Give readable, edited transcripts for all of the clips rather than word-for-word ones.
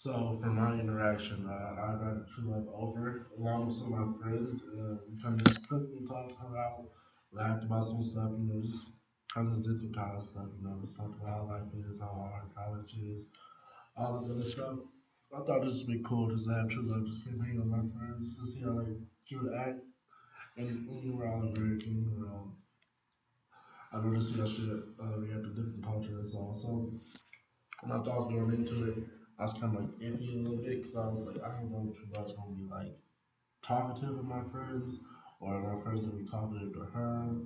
So for my interaction, I got True Love over along with some of my friends. We kind of just cooked and talked, hung out, laughed about some stuff, just kind of just did some college stuff, just talked about how life is, how hard college is, all this other stuff. I thought this would be cool just to have True Love just keep hanging with my friends to see how like she would act. And we're all American, I know this is how she react to different cultures also. My thoughts going into it, I was kind of like iffy a little bit because I was like, I don't know if Trudell's gonna be like talkative with my friends, or my friends gonna be talkative to her,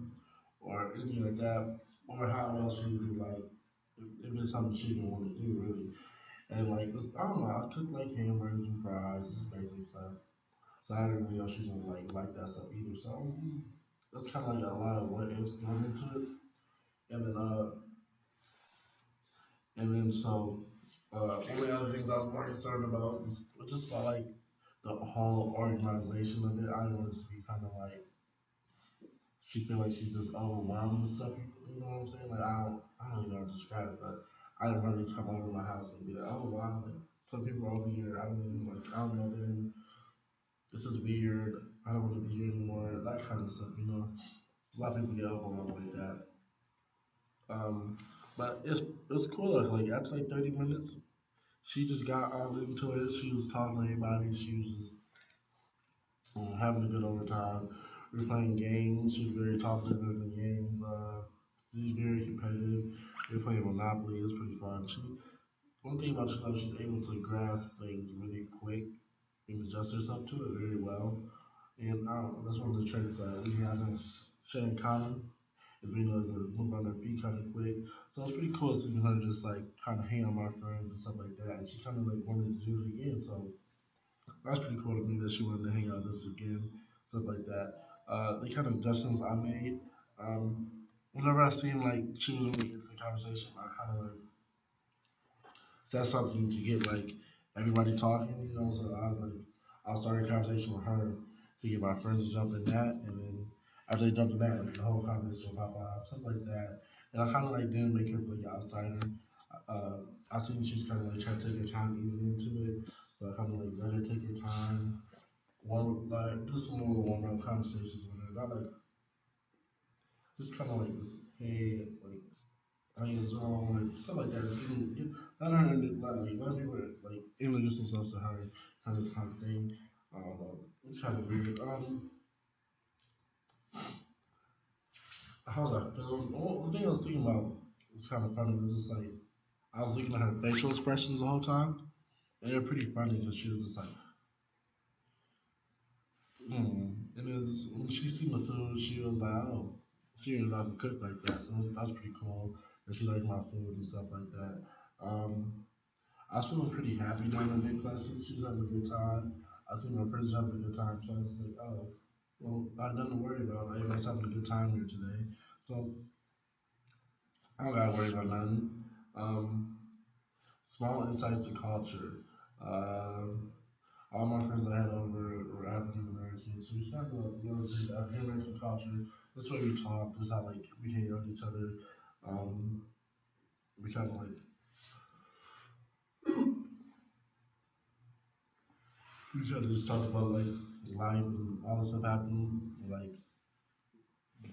or anything like that, or how else she would be like if it's something she didn't want to do really. And like, I don't know, I cooked like hamburgers and fries, just basic stuff. So I didn't really know she's gonna like that stuff either. So that's kind of like a lot of what ifs going into it. And then only other things I was more concerned about was just about like the whole organization of it. I didn't want it to be kind of like she feel like she's just overwhelmed with stuff. You know what I'm saying? Like I don't even know how to describe it, but I didn't want her to come over to my house and be like, oh wow, like some people are over here. I don't even like I don't know them. This is weird. I don't want to be here anymore. That kind of stuff. A lot of people get overwhelmed like that. Um, but it's cool. Like after like 30 minutes, she just got all into it. She was talking to everybody. She was just having a good overtime. We were playing games. She was very talkative in the games. She's very competitive. We were playing Monopoly. It was pretty fun. One thing about Chanel, she's able to grasp things really quick and adjust herself to it very well. And that's one of the traits that we have in share in common is being able to move on her feet kind of quick. So it's pretty cool seeing her just like kind of hang on my friends and stuff like that. And she kind of like wanted to do it again. So that's pretty cool to me that she wanted to hang out with us again, stuff like that. The kind of adjustments I made, um, whenever I seen like she was really into the conversation, I kind of like said something to get like everybody talking. So I'll start a conversation with her to get my friends to jump in that, and then after they jump in that, like, the whole conversation will pop off, stuff like that. And I kind of like didn't make her feel like an outsider. Uh, I think she's kind of like trying to take her time easy into it, so I kind of like let her take her time one like do some more warm up conversations with her. Not like just kind of like this, hey, like how you doing, like stuff like that. Just let her like let people like introduce themselves to her, kind of thing. It's kind of weird. How's that feeling? Well, the thing I was thinking about was kind of funny. Was just like I was looking at her facial expressions the whole time, and they're pretty funny because she was just like, And then when she seen the food, she was like, oh, she didn't know how to cook like that. So that's pretty cool. And she liked my food and stuff like that. Um, I was feeling pretty happy during the day class. She was having a good time. I seen my friends having a good time. So I was like, oh, well, I got nothing to worry about. Everybody's having a good time here today. So I don't got to worry about nothing. Um, Small insights to culture. Um, all my friends I had over were African American, so we kind of just African American culture. That's why we talk. That's how like we hang out with each other. Um, we kind of like we kind of just talked about like life and all the stuff happening, like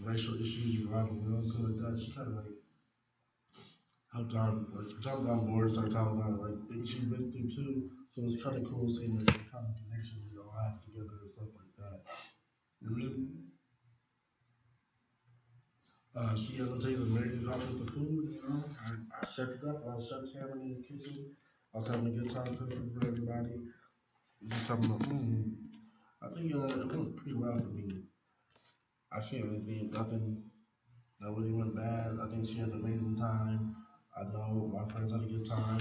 racial issues around the world, stuff like that. She kind of like helped on like jumped on board, and started talking about like things she's been through too. So it's kind of cool seeing like the kind of connections we all have together and stuff like that. And then she has to taste American culture with the food. I chefed it up. I was chef hammering in the kitchen. I was having a good time cooking for everybody. Just talking about, I think it went pretty well for me. I can't really think of nothing that really went bad. I think she had an amazing time. I know my friends had a good time.